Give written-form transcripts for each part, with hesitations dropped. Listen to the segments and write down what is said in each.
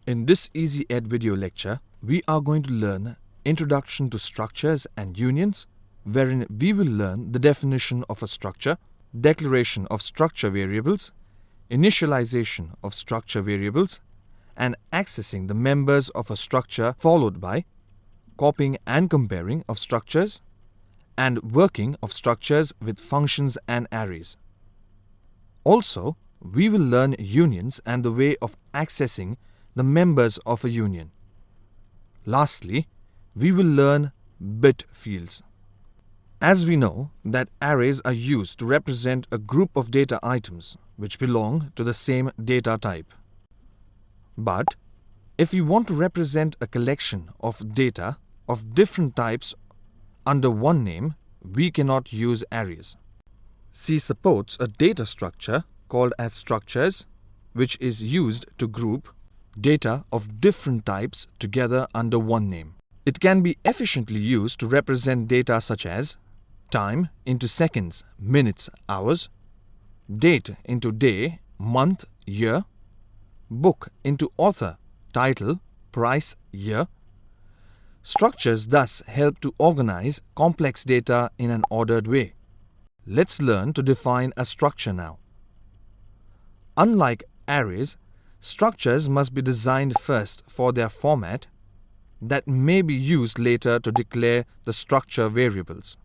In this EZEd video lecture, we are going to learn Introduction to Structures and Unions, wherein we will learn the definition of a structure, declaration of structure variables, initialization of structure variables, and accessing the members of a structure, followed by copying and comparing of structures and working of structures with functions and arrays. Also, we will learn unions and the way of accessing the members of a union. Lastly, we will learn Bitfields. As we know that arrays are used to represent a group of data items which belong to the same data type. But if we want to represent a collection of data of different types under one name, we cannot use arrays. C supports a data structure called as structures, which is used to group data of different types together under one name. It can be efficiently used to represent data such as time into seconds, minutes, hours, date into day, month, year, book into author, title, price, year. Structures thus help to organize complex data in an ordered way. Let's learn to define a structure now. Unlike arrays, structures must be designed first for their format that may be used later to declare the structure variables.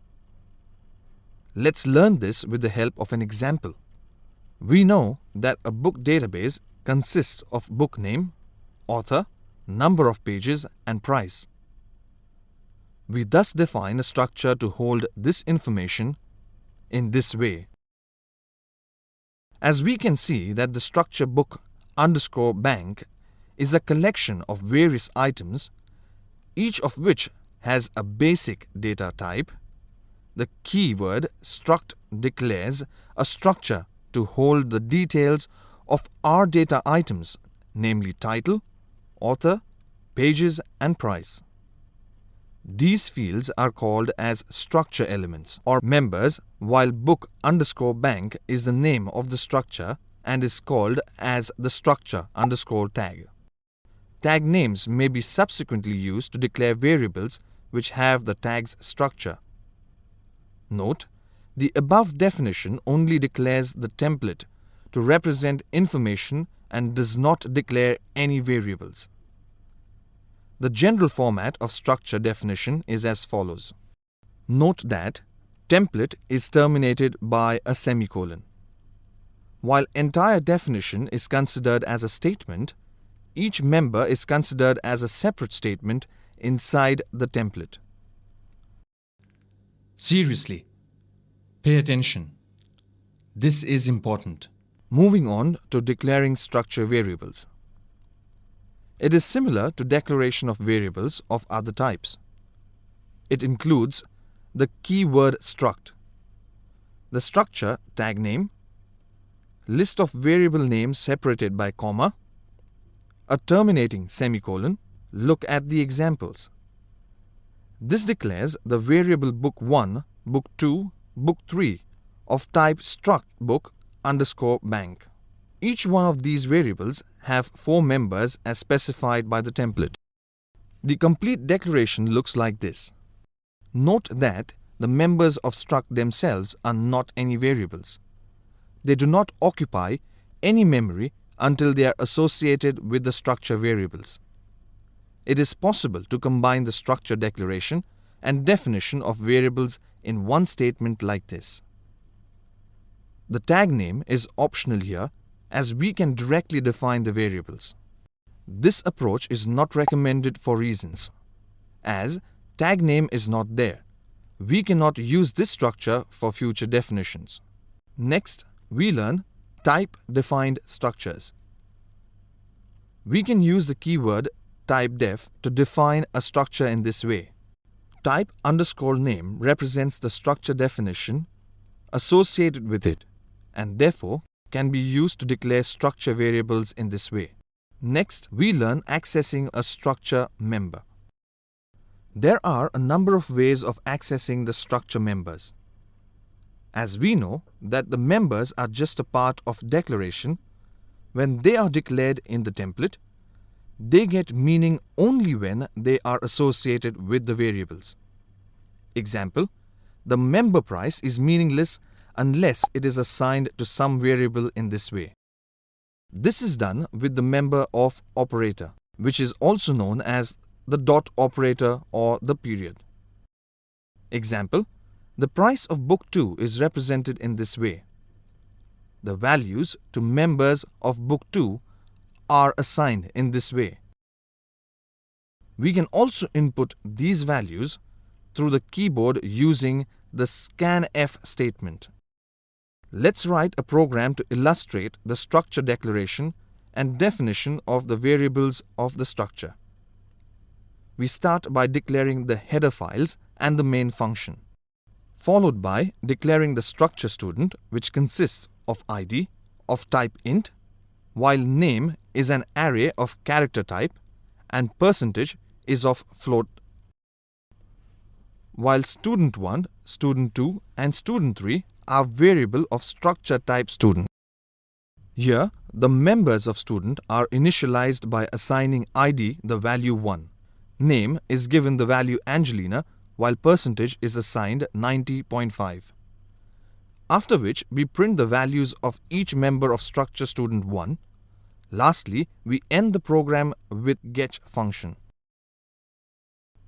Let's learn this with the help of an example. We know that a book database consists of book name, author, number of pages, and price. We thus define a structure to hold this information in this way. As we can see that the structure book_bank is a collection of various items, each of which has a basic data type. The keyword struct declares a structure to hold the details of our data items, namely title, author, pages, and price. These fields are called as structure elements or members, while book_bank is the name of the structure and is called as the structure_tag. Tag names may be subsequently used to declare variables which have the tag's structure. Note, the above definition only declares the template to represent information and does not declare any variables. The general format of structure definition is as follows. Note that template is terminated by a semicolon. While entire definition is considered as a statement, each member is considered as a separate statement inside the template. Seriously, pay attention. This is important. Moving on to declaring structure variables. It is similar to declaration of variables of other types. It includes the keyword struct, the structure tag name, list of variable names separated by comma, a terminating semicolon. Look at the examples. This declares the variable book1, book2, book3 of type struct book_bank. Each one of these variables have 4 members as specified by the template. The complete declaration looks like this. Note that the members of struct themselves are not any variables. They do not occupy any memory until they are associated with the structure variables. It is possible to combine the structure declaration and definition of variables in one statement like this. The tag name is optional here, as we can directly define the variables. This approach is not recommended for reasons. As tag name is not there, we cannot use this structure for future definitions. Next, we learn type-defined structures. We can use the keyword typedef to define a structure in this way. Type_name represents the structure definition associated with it, and therefore can be used to declare structure variables in this way. Next, we learn accessing a structure member. There are a number of ways of accessing the structure members. As we know that the members are just a part of declaration, when they are declared in the template, they get meaning only when they are associated with the variables. Example, the member price is meaningless unless it is assigned to some variable in this way. This is done with the member of operator, which is also known as the dot operator or the period. Example, the price of book 2 is represented in this way. The values to members of book 2 are assigned in this way. We can also input these values through the keyboard using the scanf statement. Let's write a program to illustrate the structure declaration and definition of the variables of the structure. We start by declaring the header files and the main function, followed by declaring the structure student, which consists of ID of type int, while name is an array of character type and percentage is of float, while student1, student2 and student3 are variable of structure type student. Here, the members of student are initialized by assigning ID the value 1. Name is given the value Angelina, while percentage is assigned 90.5. After which, we print the values of each member of structure student 1. Lastly, we end the program with get function.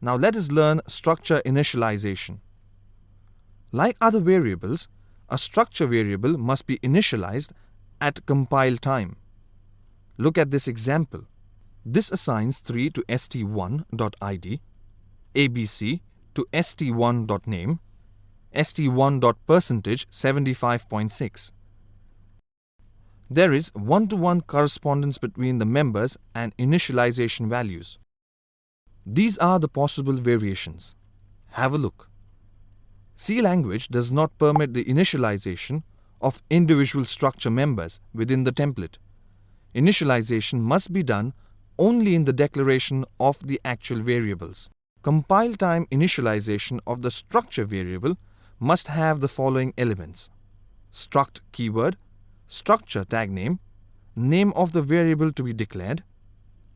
Now let us learn structure initialization. Like other variables, a structure variable must be initialized at compile time. Look at this example. This assigns 3 to st1.id, abc to st1.name, st1.percentage 75.6. There is one-to-one correspondence between the members and initialization values. These are the possible variations. Have a look. C language does not permit the initialization of individual structure members within the template. Initialization must be done only in the declaration of the actual variables. Compile time initialization of the structure variable must have the following elements: struct keyword, structure tag name, name of the variable to be declared,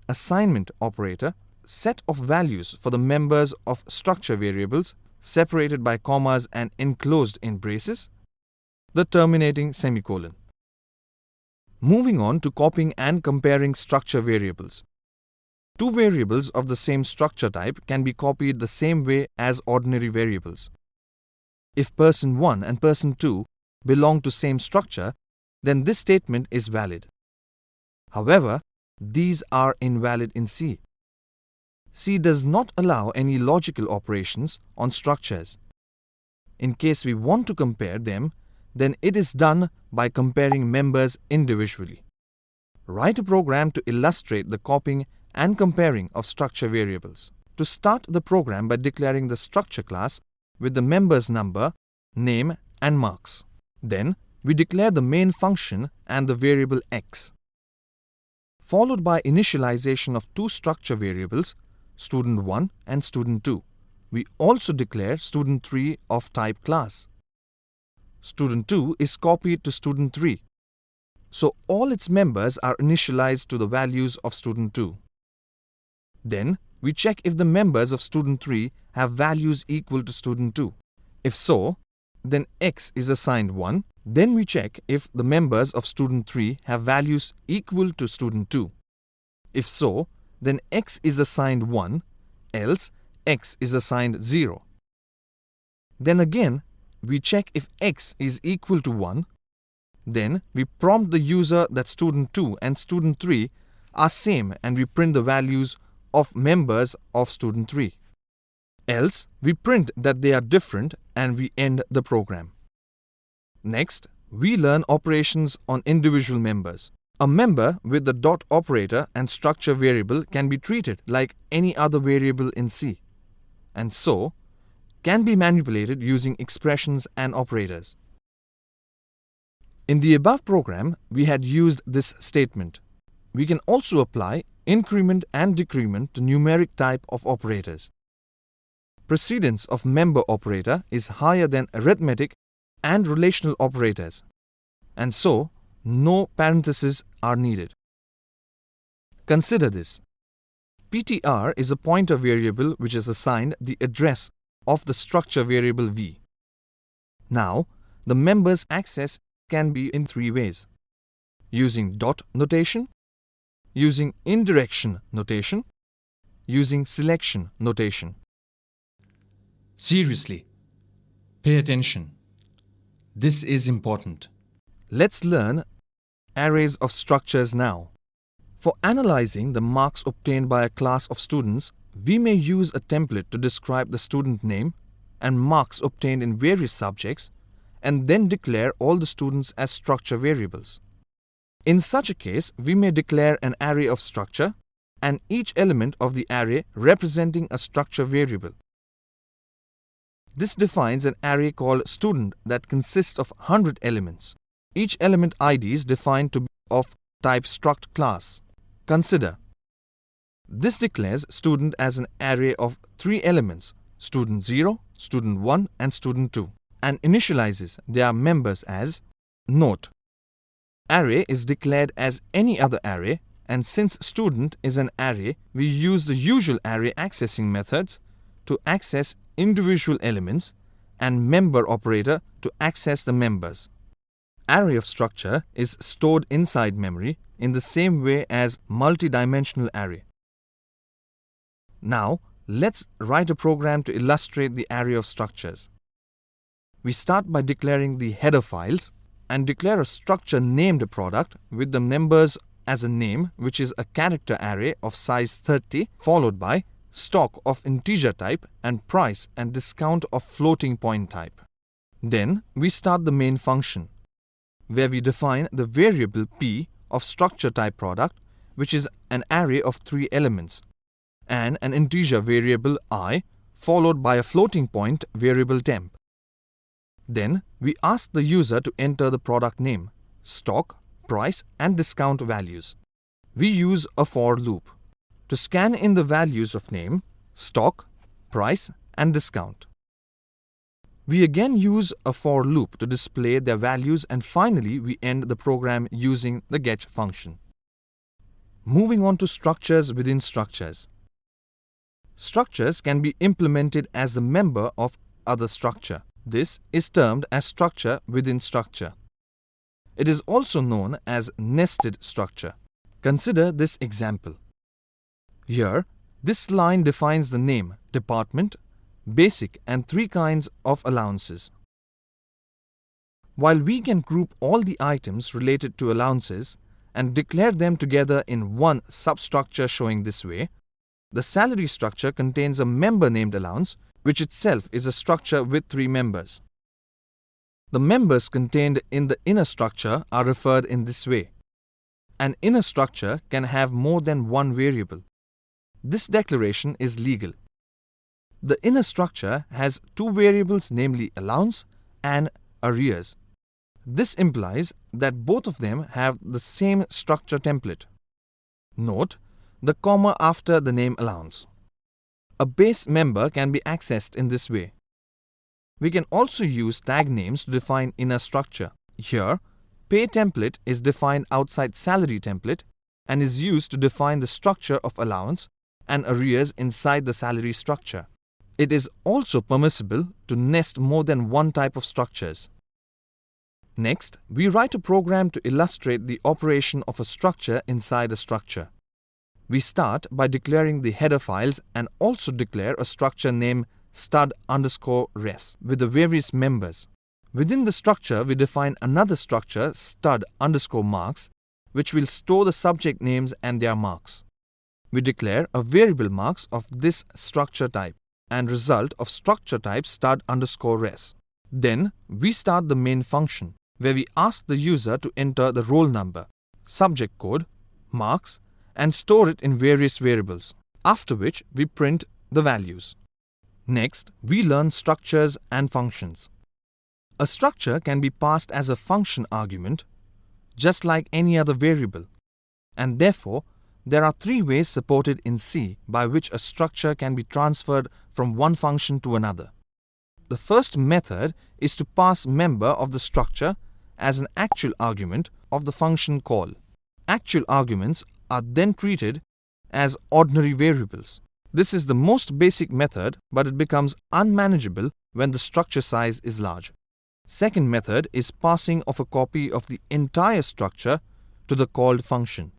assignment operator, set of values for the members of structure variables separated by commas and enclosed in braces, the terminating semicolon. Moving on to copying and comparing structure variables. Two variables of the same structure type can be copied the same way as ordinary variables. If person 1 and person 2 belong to same structure, then this statement is valid. However, these are invalid in C. C does not allow any logical operations on structures. In case we want to compare them, then it is done by comparing members individually. Write a program to illustrate the copying and comparing of structure variables. To start the program by declaring the structure class with the members number, name and marks. Then we declare the main function and the variable x, followed by initialization of two structure variables, student1 and student2. We also declare student3 of type class. Student2 is copied to student3, so all its members are initialized to the values of student2. Then we check if the members of student3 have values equal to student2. If so, then x is assigned 1. Then we check if the members of student3 have values equal to student2. If so, then x is assigned 1, else x is assigned 0. Then again, we check if x is equal to 1. Then we prompt the user that student2 and student3 are same and we print the values of members of student3. Else, we print that they are different and we end the program. Next, we learn operations on individual members. A member with the dot operator and structure variable can be treated like any other variable in C, and so can be manipulated using expressions and operators. In the above program, we had used this statement. We can also apply increment and decrement to numeric type of operators. Precedence of member operator is higher than arithmetic and relational operators, and so no parentheses are needed. Consider this. PTR is a pointer variable which is assigned the address of the structure variable v. Now, the members' access can be in three ways: using dot notation, using indirection notation, using selection notation. Seriously, pay attention. This is important. Let's learn arrays of structures now. For analyzing the marks obtained by a class of students, we may use a template to describe the student name and marks obtained in various subjects, and then declare all the students as structure variables. In such a case, we may declare an array of structure and each element of the array representing a structure variable. This defines an array called student that consists of 100 elements. Each element ID is defined to be of type struct class. Consider, this declares student as an array of 3 elements: student 0, student 1 and student 2, and initializes their members as. Note: array is declared as any other array, and since student is an array, we use the usual array accessing methods to access individual elements and member operator to access the members. Array of structure is stored inside memory in the same way as multi-dimensional array. Now, let's write a program to illustrate the array of structures. We start by declaring the header files and declare a structure named product with the members as a name, which is a character array of size 30, followed by stock of integer type and price and discount of floating point type. Then we start the main function, where we define the variable p of structure type product, which is an array of 3 elements, and an integer variable I, followed by a floating point variable temp. Then we ask the user to enter the product name, stock, price and discount values. We use a for loop to scan in the values of name, stock, price and discount. We again use a for loop to display their values, and finally we end the program using the get function. Moving on to structures within structures. Structures can be implemented as the member of other structure. This is termed as structure within structure. It is also known as nested structure. Consider this example. Here, this line defines the name, department, basic and 3 kinds of allowances. While we can group all the items related to allowances and declare them together in one substructure showing this way, the salary structure contains a member named allowance, which itself is a structure with 3 members. The members contained in the inner structure are referred in this way. An inner structure can have more than one variable. This declaration is legal. The inner structure has 2 variables, namely allowance and arrears. This implies that both of them have the same structure template. Note the comma after the name allowance. A base member can be accessed in this way. We can also use tag names to define inner structure. Here, pay template is defined outside salary template and is used to define the structure of allowance and arrears inside the salary structure. It is also permissible to nest more than one type of structures. Next, we write a program to illustrate the operation of a structure inside a structure. We start by declaring the header files and also declare a structure named stud_res with the various members. Within the structure, we define another structure stud_marks, which will store the subject names and their marks. We declare a variable marks of this structure type and result of structure type stud_res. Then we start the main function, where we ask the user to enter the roll number, subject code, marks and store it in various variables, after which we print the values. Next, we learn structures and functions. A structure can be passed as a function argument, just like any other variable, and therefore there are 3 ways supported in C by which a structure can be transferred from one function to another. The first method is to pass member of the structure as an actual argument of the function call. Actual arguments are then treated as ordinary variables. This is the most basic method, but it becomes unmanageable when the structure size is large. Second method is passing of a copy of the entire structure to the called function.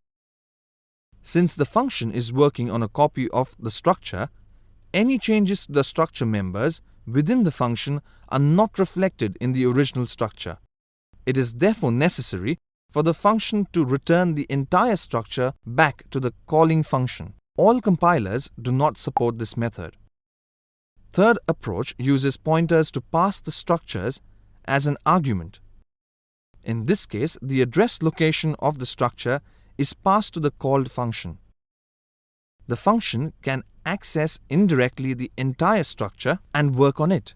Since the function is working on a copy of the structure, any changes to the structure members within the function are not reflected in the original structure. It is therefore necessary for the function to return the entire structure back to the calling function. All compilers do not support this method. Third approach uses pointers to pass the structures as an argument. In this case, the address location of the structure is passed to the called function. The function can access indirectly the entire structure and work on it.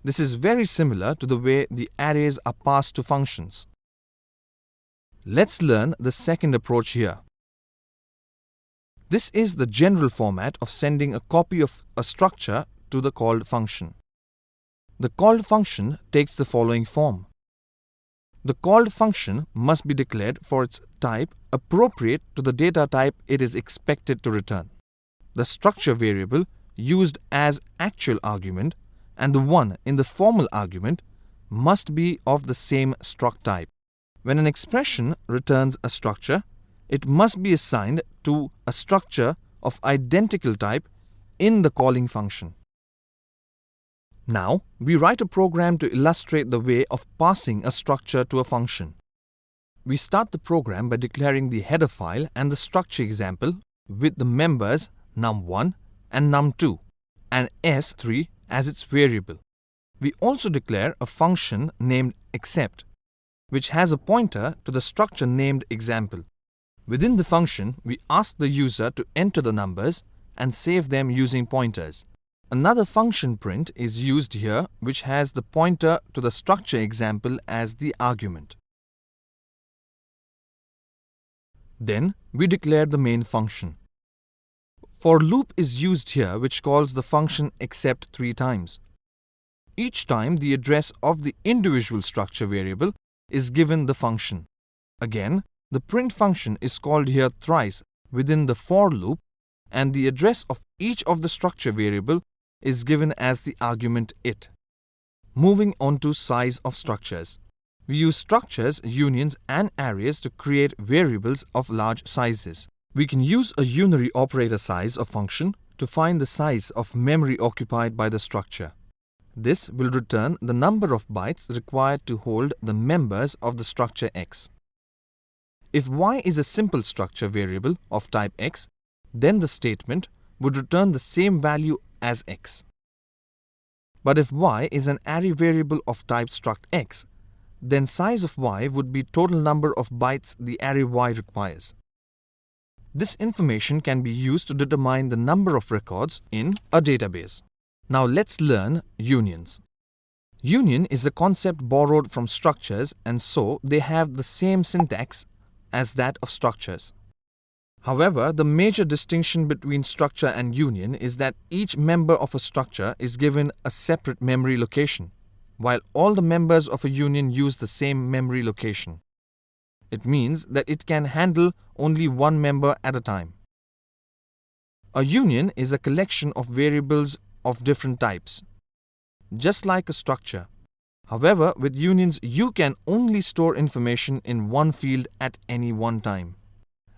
This is very similar to the way the arrays are passed to functions. Let's learn the second approach here. This is the general format of sending a copy of a structure to the called function. The called function takes the following form. The called function must be declared for its type appropriate to the data type it is expected to return. The structure variable used as actual argument and the one in the formal argument must be of the same struct type. When an expression returns a structure, it must be assigned to a structure of identical type in the calling function. Now, we write a program to illustrate the way of passing a structure to a function. We start the program by declaring the header file and the structure example with the members num1 and num2 and s3 as its variable. We also declare a function named EZEd, which has a pointer to the structure named example. Within the function, we ask the user to enter the numbers and save them using pointers. Another function print is used here which has the pointer to the structure example as the argument. Then we declare the main function. For loop is used here which calls the function except 3 times. Each time the address of the individual structure variable is given the function. Again, the print function is called here thrice within the for loop and the address of each of the structure variable is given as the argument it. Moving on to size of structures. We use structures, unions and arrays to create variables of large sizes. We can use a unary operator size of function to find the size of memory occupied by the structure. This will return the number of bytes required to hold the members of the structure X. If Y is a simple structure variable of type X, then the statement would return the same value as X. But if Y is an array variable of type struct X, then size of Y would be total number of bytes the array Y requires. This information can be used to determine the number of records in a database. Now let's learn unions. Union is a concept borrowed from structures and so they have the same syntax as that of structures. However, the major distinction between structure and union is that each member of a structure is given a separate memory location, while all the members of a union use the same memory location. It means that it can handle only one member at a time. A union is a collection of variables of different types, just like a structure. However, with unions you can only store information in one field at any one time.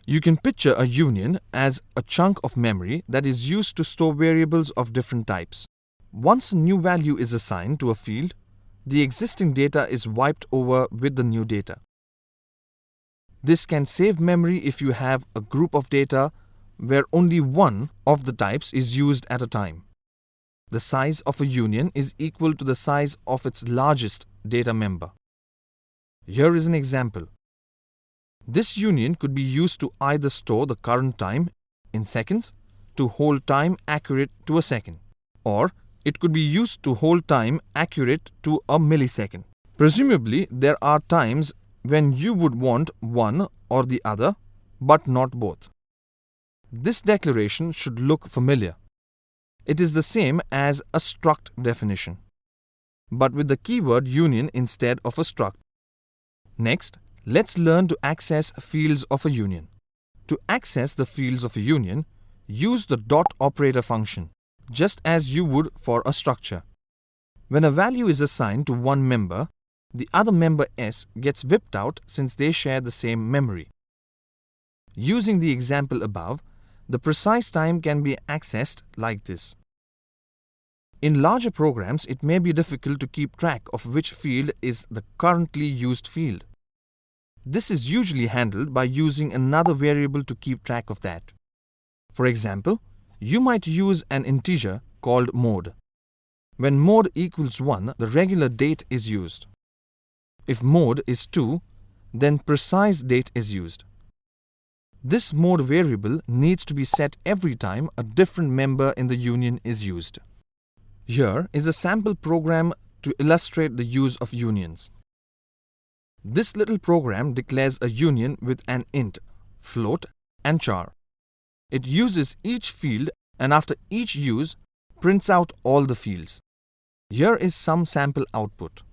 You can picture a union as a chunk of memory that is used to store variables of different types. Once a new value is assigned to a field, the existing data is wiped over with the new data. This can save memory if you have a group of data where only one of the types is used at a time. The size of a union is equal to the size of its largest data member. Here is an example. This union could be used to either store the current time in seconds to hold time accurate to a second, or it could be used to hold time accurate to a millisecond. Presumably, there are times when you would want one or the other, but not both. This declaration should look familiar. It is the same as a struct definition, but with the keyword union instead of a struct. Next, let's learn to access fields of a union. To access the fields of a union, use the dot operator function, just as you would for a structure. When a value is assigned to one member, the other member S gets whipped out since they share the same memory. Using the example above, the precise time can be accessed like this. In larger programs, it may be difficult to keep track of which field is the currently used field. This is usually handled by using another variable to keep track of that. For example, you might use an integer called mode. When mode equals 1, the regular date is used. If mode is 2, then precise date is used. This mode variable needs to be set every time a different member in the union is used. Here is a sample program to illustrate the use of unions. This little program declares a union with an int, float, and char. It uses each field and after each use prints out all the fields. Here is some sample output.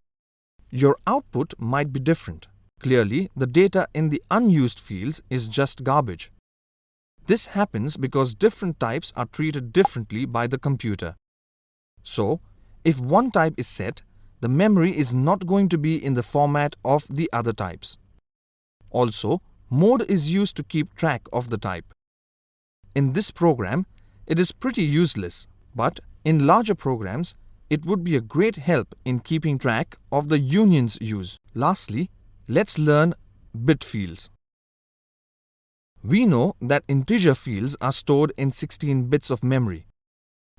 Your output might be different. Clearly, the data in the unused fields is just garbage. This happens because different types are treated differently by the computer. So, if one type is set, the memory is not going to be in the format of the other types. Also, mode is used to keep track of the type. In this program, it is pretty useless, but in larger programs, it would be a great help in keeping track of the union's use. Lastly, let's learn Bitfields. We know that integer fields are stored in 16 bits of memory,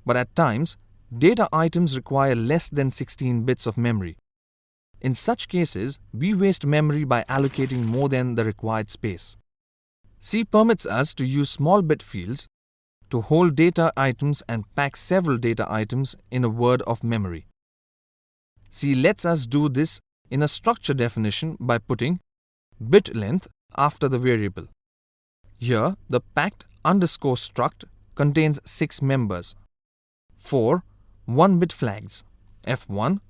but at times, data items require less than 16 bits of memory. In such cases, we waste memory by allocating more than the required space. C permits us to use small bit fields to hold data items and pack several data items in a word of memory. C lets us do this in a structure definition by putting bit length after the variable. Here, the packed underscore struct contains 6 members, 4 1-bit flags, F1,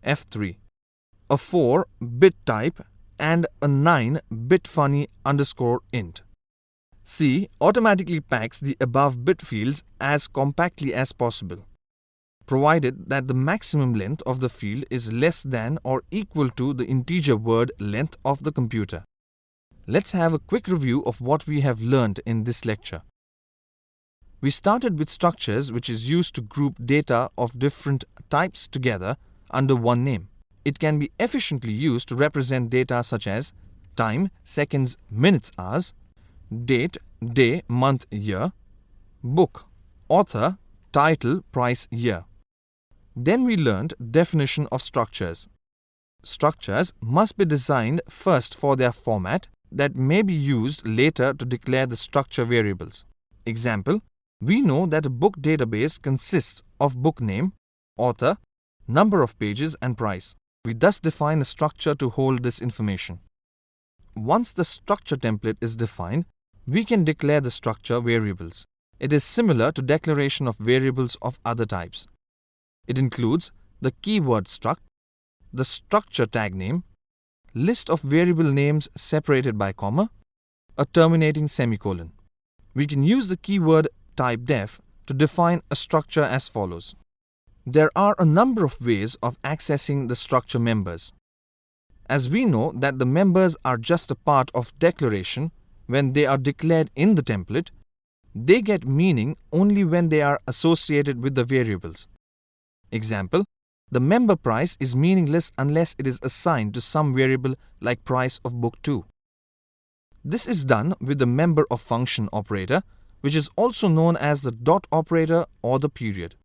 F3, a 4-bit type, and a 9-bit funny underscore int. C automatically packs the above bit fields as compactly as possible, provided that the maximum length of the field is less than or equal to the integer word length of the computer. Let's have a quick review of what we have learned in this lecture. We started with structures, which is used to group data of different types together under one name. It can be efficiently used to represent data such as time, seconds, minutes, hours, date, day, month, year, book, author, title, price, year. Then we learned definition of structures. Structures must be designed first for their format that may be used later to declare the structure variables. Example, we know that a book database consists of book name, author, number of pages and price. We thus define a structure to hold this information. Once the structure template is defined, we can declare the structure variables. It is similar to declaration of variables of other types. It includes the keyword struct, the structure tag name, list of variable names separated by comma, a terminating semicolon. We can use the keyword typedef to define a structure as follows. There are a number of ways of accessing the structure members. As we know that the members are just a part of declaration when they are declared in the template, they get meaning only when they are associated with the variables. Example, the member price is meaningless unless it is assigned to some variable like price of book 2. This is done with the member of function operator, which is also known as the dot operator or the period.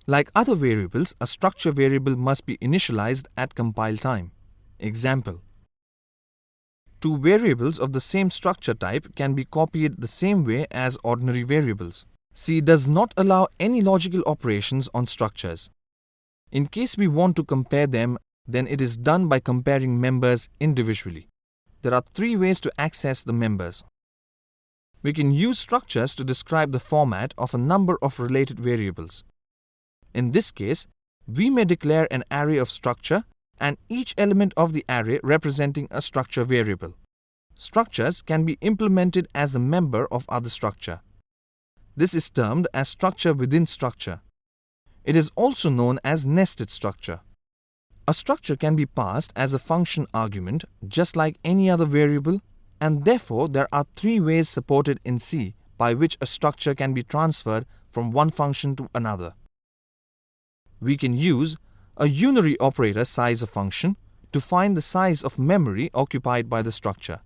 Like other variables, a structure variable must be initialized at compile time. Example, two variables of the same structure type can be copied the same way as ordinary variables. C does not allow any logical operations on structures. In case we want to compare them, then it is done by comparing members individually. There are 3 ways to access the members. We can use structures to describe the format of a number of related variables. In this case, we may declare an array of structure and each element of the array representing a structure variable. Structures can be implemented as a member of other structure. This is termed as structure within structure. It is also known as nested structure. A structure can be passed as a function argument just like any other variable, and therefore there are three ways supported in C by which a structure can be transferred from one function to another. We can use a unary operator size of function to find the size of memory occupied by the structure.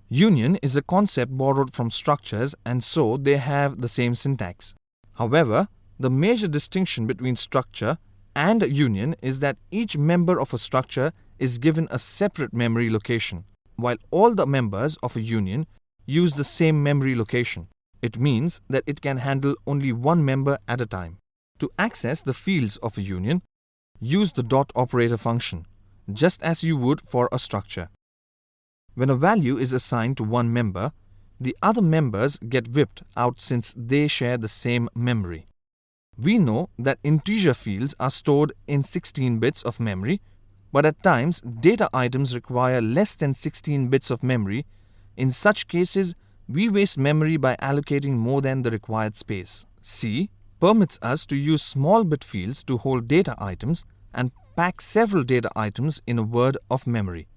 Union is a concept borrowed from structures, and so they have the same syntax. However, the major distinction between structure and union is that each member of a structure is given a separate memory location, while all the members of a union use the same memory location. It means that it can handle only one member at a time. To access the fields of a union, use the dot operator function, just as you would for a structure. When a value is assigned to one member, the other members get whipped out since they share the same memory. We know that integer fields are stored in 16 bits of memory, but at times data items require less than 16 bits of memory. In such cases, we waste memory by allocating more than the required space. C permits us to use small bit fields to hold data items and pack several data items in a word of memory.